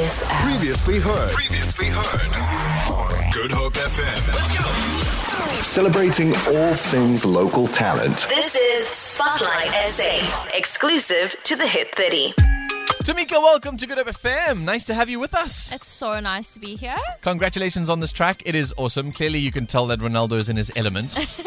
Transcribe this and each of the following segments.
Kiss FM. Previously heard. Good Hope FM. Let's go. Celebrating all things local talent. This is Spotlight SA, exclusive to the Hit 30. Tymicah, welcome to Good Hope FM. Nice to have you with us. It's so nice to be here. Congratulations on this track. It is awesome. Clearly, you can tell that Ronaldo is in his element.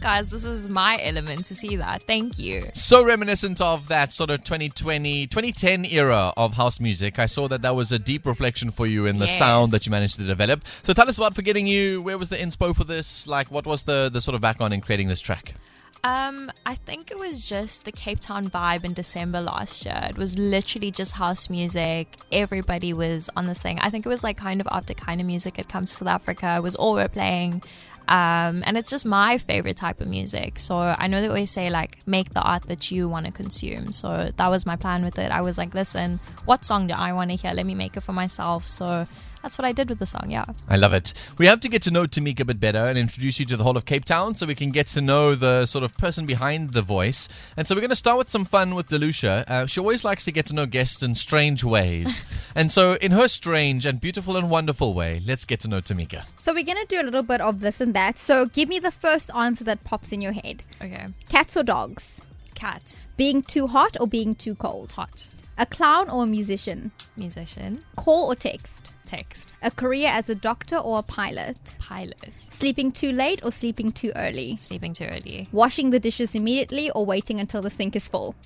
Guys, this is my element to see that. Thank you. So reminiscent of that sort of 2020, 2010 era of house music. I saw that was a deep reflection for you in the sound that you managed to develop. So tell us about Forgetting You. Where was the inspo for this? Like, what was the sort of background in creating this track? I think it was just the Cape Town vibe in December last year. It was literally just house music. Everybody was on this thing. I think it was like kind of after kind of music had come to South Africa. It was all we're playing. And it's just my favorite type of music. So I know they always say like make the art that you want to consume. So that was my plan with it. I was like, listen, what song do I want to hear? Let me make it for myself. So that's what I did with the song, yeah. I love it. We have to get to know Tymicah a bit better and introduce you to the whole of Cape Town so we can get to know the sort of person behind the voice. And so we're going to start with some fun with Delusha. She always likes to get to know guests in strange ways. And so in her strange and beautiful and wonderful way, let's get to know Tymicah. So we're going to do a little bit of this and that. So give me the first answer that pops in your head. Okay. Cats or dogs? Cats. Being too hot or being too cold? Hot. A clown or a musician? Musician. Call or text? Text. A career as a doctor or a pilot? Pilot. Sleeping too late or sleeping too early? Sleeping too early. Washing the dishes immediately or waiting until the sink is full?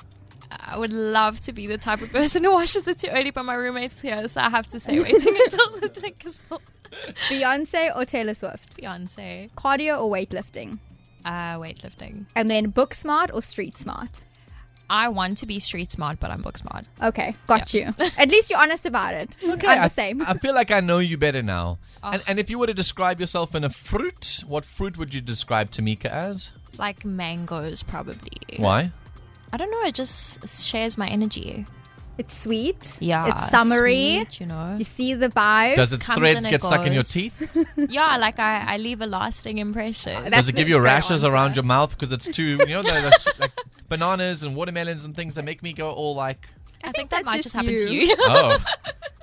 I would love to be the type of person who washes it too early, but my roommate's here, so I have to say waiting until the drink is full. Beyonce or Taylor Swift? Beyonce. Cardio or weightlifting? Weightlifting. And then book smart or street smart? I want to be street smart, but I'm book smart. Okay, got you. At least you're honest about it. Okay, I'm the same. I feel like I know you better now. And if you were to describe yourself in a fruit, what fruit would you describe Tymicah as? Like mangoes, probably. Why? I don't know. It just shares my energy. It's sweet. Yeah. It's summery. Sweet, you know. You see the vibe. Does its Comes threads and it get stuck in your goes. teeth? Yeah, like I leave a lasting impression. Does it give you a great rashes answer. around your mouth because it's too, the like bananas and watermelons and things that make me go all like... I think that that's might just just happen to you. you. Oh.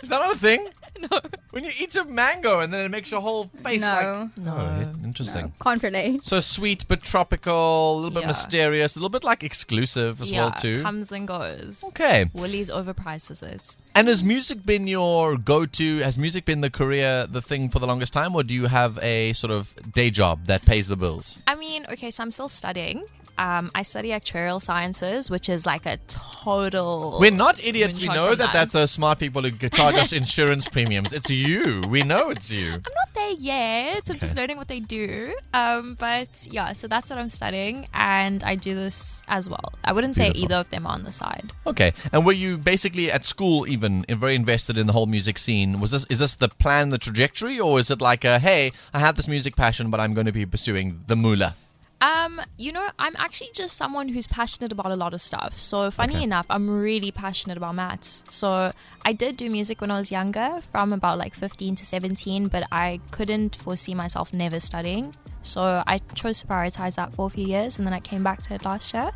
Is that not a thing? No. When you eat a mango and then it makes your whole face No. like... No. Interesting. Can't relate. So sweet but tropical, a little bit Yeah. mysterious, a little bit like exclusive as well too. Comes and goes. Okay. Woolies overprices it. And has music been your go-to? Has music been the career, the thing for the longest time? Or do you have a sort of day job that pays the bills? I mean, okay, so I'm still studying. I study actuarial sciences, which is like a total... We're not idiots. We moonshot know from that that's those smart people who charge us insurance premiums. It's you. We know it's you. I'm not there yet. I'm just learning what they do. But yeah, so that's what I'm studying, and I do this as well. I wouldn't say Beautiful. either of them are on the side. Okay. And were you basically at school even very invested in the whole music scene? Is this the plan, the trajectory, or is it like hey, I have this music passion, but I'm going to be pursuing the moolah? You know, I'm actually just someone who's passionate about a lot of stuff. So funny enough, I'm really passionate about maths. So I did do music when I was younger, from about like 15 to 17, but I couldn't foresee myself never studying. So I chose to prioritize that for a few years, and then I came back to it last year.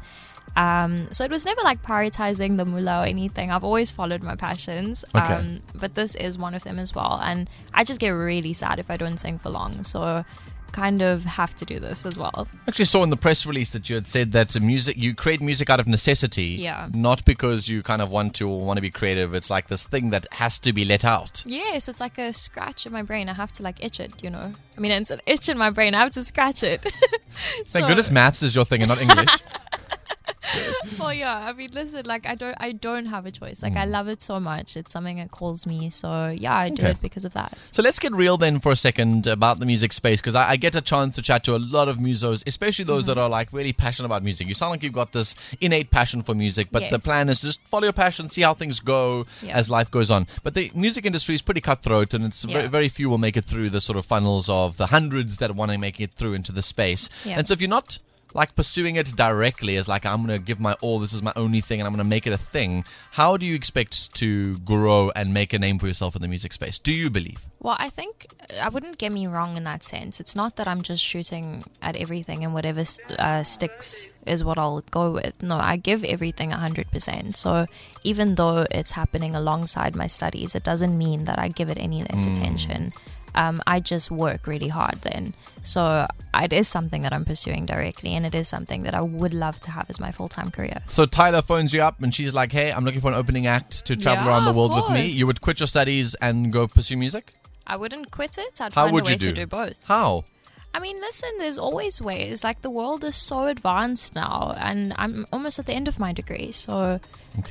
So it was never like prioritizing the moolah or anything. I've always followed my passions. Okay. But this is one of them as well. And I just get really sad if I don't sing for long. So kind of have to do this as well. I actually saw in the press release that you had said that you create music out of necessity, Yeah. not because you kind of want to be creative. It's like this thing that has to be let out. Yes, it's like a scratch in my brain. I have to like itch it, you know. I mean, it's an itch in my brain. I have to scratch it. Thank goodness maths is your thing and not English. Well, yeah. I mean, listen, like I don't have a choice. Like I love it so much. It's something that calls me. So yeah, I do Okay. it because of that. So let's get real then for a second about the music space, because I get a chance to chat to a lot of musos, especially those that are like really passionate about music. You sound like you've got this innate passion for music, but the Yes. plan is just follow your passion, see how things go Yeah. as life goes on. But the music industry is pretty cutthroat, and it's very, Yeah. very few will make it through the sort of funnels of the hundreds that want to make it through into the space. Yeah. And so if you're not like pursuing it directly as like, I'm going to give my all, this is my only thing, and I'm going to make it a thing, how do you expect to grow and make a name for yourself in the music space? Do you believe? Well, I think I wouldn't get me wrong in that sense. It's not that I'm just shooting at everything and whatever sticks is what I'll go with. No, I give everything 100%. So even though it's happening alongside my studies, it doesn't mean that I give it any less attention. I just work really hard then. So it is something that I'm pursuing directly, and it is something that I would love to have as my full-time career. So Tyler phones you up and she's like, hey, I'm looking for an opening act to travel around the world with me. You would quit your studies and go pursue music? I wouldn't quit it. I'd How find a would way you do? to do both. How? I mean, listen, there's always ways. Like, the world is so advanced now, and I'm almost at the end of my degree. So,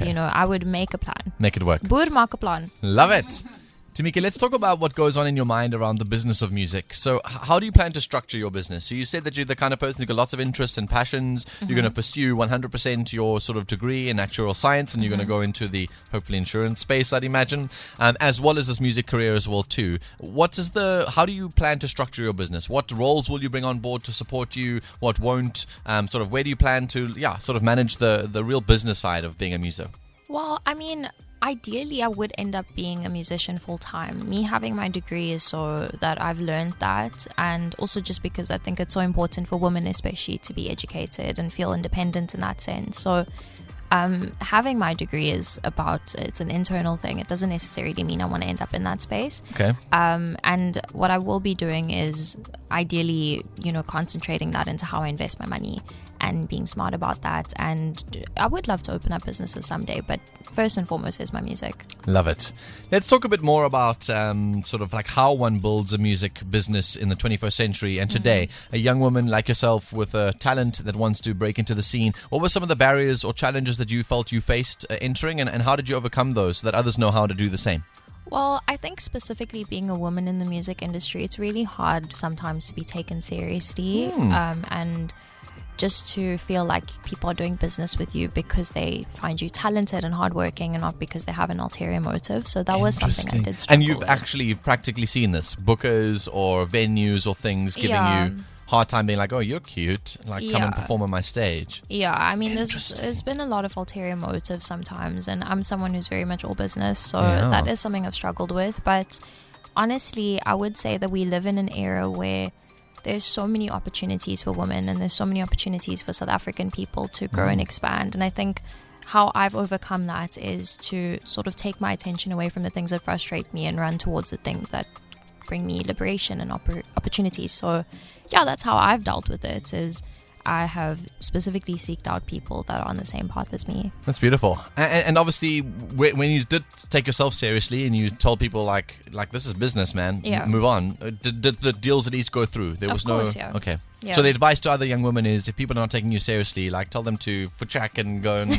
I would make a plan. Make it work. Boer maak 'n plan. Love it. Tymicah, let's talk about what goes on in your mind around the business of music. So how do you plan to structure your business? So you said that you're the kind of person who's got lots of interests and passions. You're going to pursue 100% your sort of degree in actuarial science, and you're going to go into the, hopefully, insurance space, I'd imagine, as well as this music career as well, too. How do you plan to structure your business? What roles will you bring on board to support you? What won't? Where do you plan to, sort of manage the real business side of being a muso? Well, I mean, ideally, I would end up being a musician full time. Me having my degree is so that I've learned that, and also just because I think it's so important for women, especially, to be educated and feel independent in that sense. So, having my degree it's an internal thing. It doesn't necessarily mean I want to end up in that space. Okay. And what I will be doing is ideally, concentrating that into how I invest my money and being smart about that. And I would love to open up businesses someday, but first and foremost is my music. Love it. Let's talk a bit more about sort of like how one builds a music business in the 21st century and today. A young woman like yourself with a talent that wants to break into the scene. What were some of the barriers or challenges that you felt you faced entering, and how did you overcome those so that others know how to do the same? Well, I think specifically being a woman in the music industry, it's really hard sometimes to be taken seriously, and just to feel like people are doing business with you because they find you talented and hardworking and not because they have an ulterior motive. So that was something I did struggle And you've with. actually practically seen this, bookers or venues or things giving you hard time being like, oh, you're cute, like come and perform on my stage. Yeah, I mean, there's been a lot of ulterior motives sometimes, and I'm someone who's very much all business, so that is something I've struggled with. But honestly, I would say that we live in an era where there's so many opportunities for women, and there's so many opportunities for South African people to grow and expand. And I think how I've overcome that is to sort of take my attention away from the things that frustrate me and run towards the things that bring me liberation and opportunities. So that's how I've dealt with it, is I have specifically seeked out people that are on the same path as me. That's beautiful. And obviously, when you did take yourself seriously and you told people like this is business, man, move on, did the deals at least go through? There was of course, no... yeah. Okay. Yeah. So the advice to other young women is, if people are not taking you seriously, like tell them to check and go and,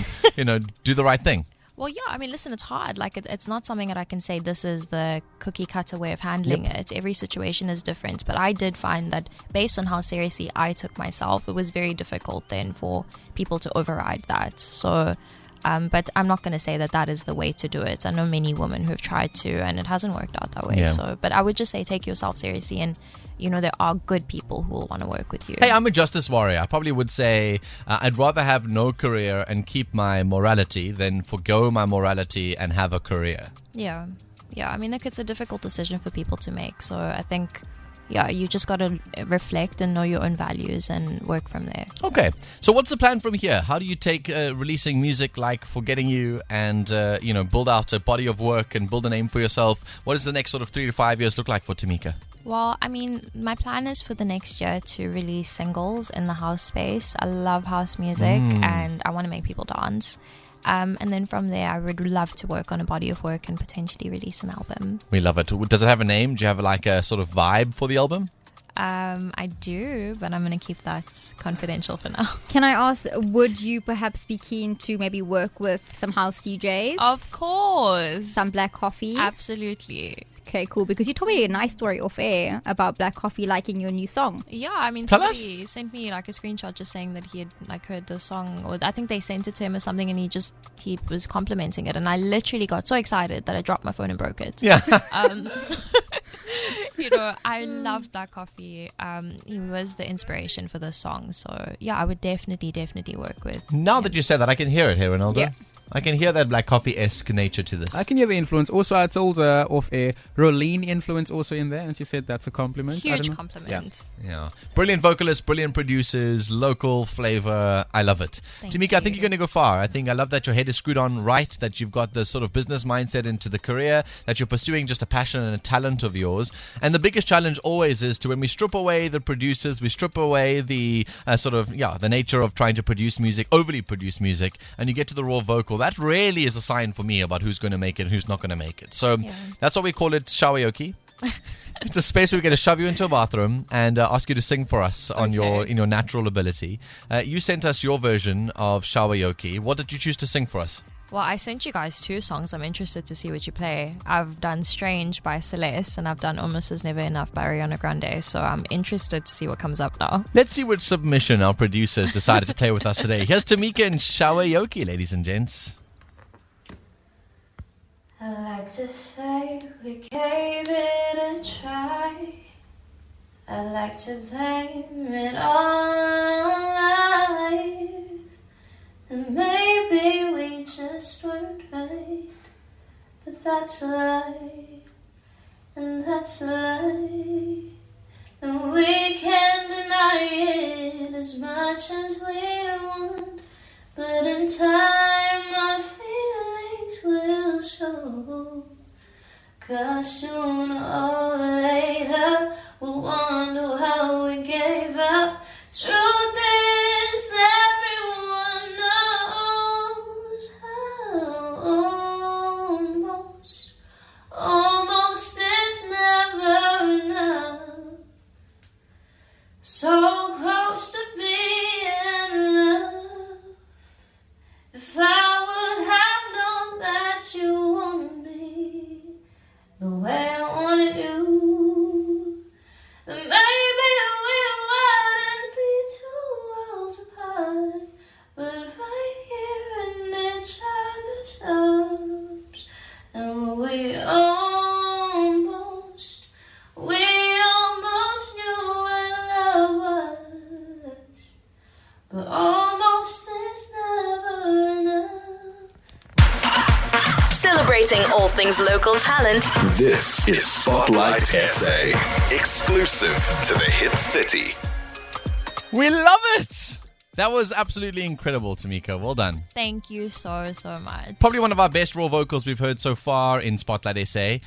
do the right thing. Well, yeah, I mean, listen, it's hard. Like, it's not something that I can say this is the cookie cutter way of handling it. Every situation is different. But I did find that based on how seriously I took myself, it was very difficult then for people to override that. So, but I'm not going to say that is the way to do it. I know many women who have tried to, and it hasn't worked out that way. Yeah. So, but I would just say take yourself seriously, and there are good people who will want to work with you. Hey, I'm a justice warrior. I probably would say I'd rather have no career and keep my morality than forgo my morality and have a career. Yeah. I mean, it's a difficult decision for people to make. So I think, you just got to reflect and know your own values and work from there. Okay. So what's the plan from here? How do you take releasing music like Forgetting You and, build out a body of work and build a name for yourself? What does the next sort of 3 to 5 years look like for Tymicah? Well, I mean, my plan is for the next year to release singles in the house space. I love house music and I want to make people dance. And then from there, I would love to work on a body of work and potentially release an album. We love it. Does it have a name? Do you have like a sort of vibe for the album? I do, but I'm going to keep that confidential for now. Can I ask, would you perhaps be keen to maybe work with some house DJs? Of course. Some Black Coffee? Absolutely. Okay, cool. Because you told me a nice story off air about Black Coffee liking your new song. Yeah, I mean, somebody sent me like a screenshot just saying that he had like heard the song, or I think they sent it to him or something, and he was complimenting it, and I literally got so excited that I dropped my phone and broke it. Yeah. So, I loved Black Coffee. He was the inspiration for this song. So, yeah, I would definitely work with Now him. that you said that, I can hear it here, Ronaldo. Yeah. I can hear that Black Coffee-esque nature to this. I can hear the influence. Also, I told her off air, Rolene influence also in there, and she said that's a compliment. I don't Huge know. compliment. Yeah. Brilliant vocalists, brilliant producers, local flavor. I love it. Thank Tymicah, I think you. you're going to go far. I love that your head is screwed on right, that you've got this sort of business mindset into the career, that you're pursuing just a passion and a talent of yours. And the biggest challenge always is to when we strip away the producers, we strip away the the nature of trying to produce music, overly produce music, and you get to the raw vocal. That really is a sign for me about who's going to make it and who's not going to make it. So that's why we call it Shawayoki. It's a space where we're going to shove you into a bathroom and ask you to sing for us in your natural ability. You sent us your version of Shawayoki. What did you choose to sing for us? Well, I sent you guys 2 songs. I'm interested to see what you play. I've done Strange by Celeste and I've done Almost Is Never Enough by Ariana Grande. So I'm interested to see what comes up now. Let's see which submission our producers decided to play with us today. Here's Tymicah and Shawayoki, ladies and gents. I like to say we gave it a try. I like to blame it all on life. And maybe we just weren't right. But that's a lie. And that's a lie. And we can't deny it as much as we want. But in time our feelings will show. 'Cause sooner or later we'll wonder how we gave up. Truth is everyone knows how almost is never enough. So close to being loved. If I would have known that you wanted me the way I wanted you, then maybe we wouldn't be 2 worlds apart, but right here in each other's arms. And we almost knew what love was, but almost is never enough. Celebrating all things local talent. This is Spotlight SA, exclusive to the Hit City. We love it! That was absolutely incredible, Tymicah. Well done. Thank you so much. Probably one of our best raw vocals we've heard so far in Spotlight SA.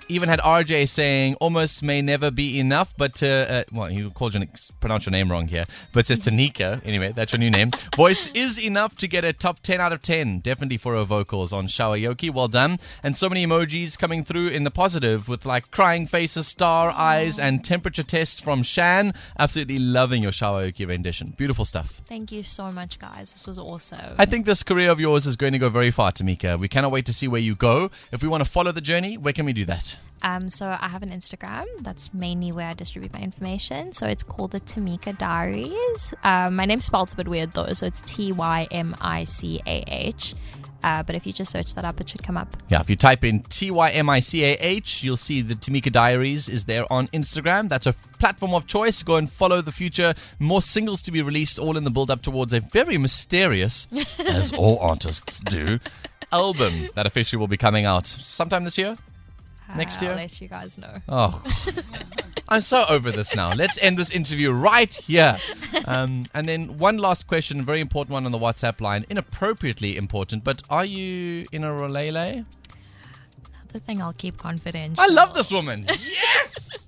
Even had RJ saying almost may never be enough, but you pronounce your name wrong here, but it says Tanika. Anyway, that's your new name. Voice is enough to get a top 10 out of 10, definitely for her vocals on Shawayoki. Well done. And so many emojis coming through in the positive with like crying faces, star eyes, and temperature tests from Shan. Absolutely loving your Shawayoki rendition. Beautiful stuff. Thank you so much, guys. This was awesome. I think this career of yours is going to go very far, Tymicah. We cannot wait to see where you go. If we want to follow the journey, where can we do that? So I have an Instagram. That's mainly where I distribute my information. So it's called the Tymicah Diaries. My name's spelled a bit weird though, so it's Tymicah. But if you just search that up, it should come up. Yeah, if you type in Tymicah, you'll see the Tymicah Diaries is there on Instagram. That's a platform of choice. Go and follow the future. More singles to be released, all in the build-up towards a very mysterious, as all artists do, album that officially will be coming out sometime this year? Next year? I'll let you guys know. Oh, I'm so over this now. Let's end this interview right here. And then one last question, very important one on the WhatsApp line. Inappropriately important, but are you in a relay? Another thing I'll keep confidential. I love this woman. Yes!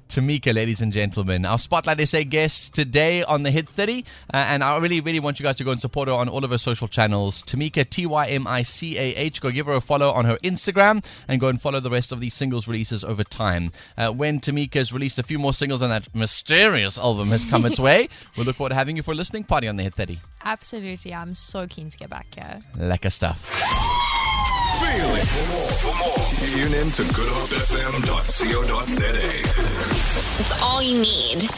Tymicah, ladies and gentlemen, our Spotlight SA guest today on the Hit 30. And I really, really want you guys to go and support her on all of her social channels. Tymicah, Tymicah. Go give her a follow on her Instagram and go and follow the rest of these singles releases over time. When Tymicah has released a few more singles and that mysterious album has come its way, we'll look forward to having you for a listening party on the Hit 30. Absolutely. I'm so keen to get back here. Lekker stuff. Feel it. For more, tune in to goodhopefm.co.za. It's all you need.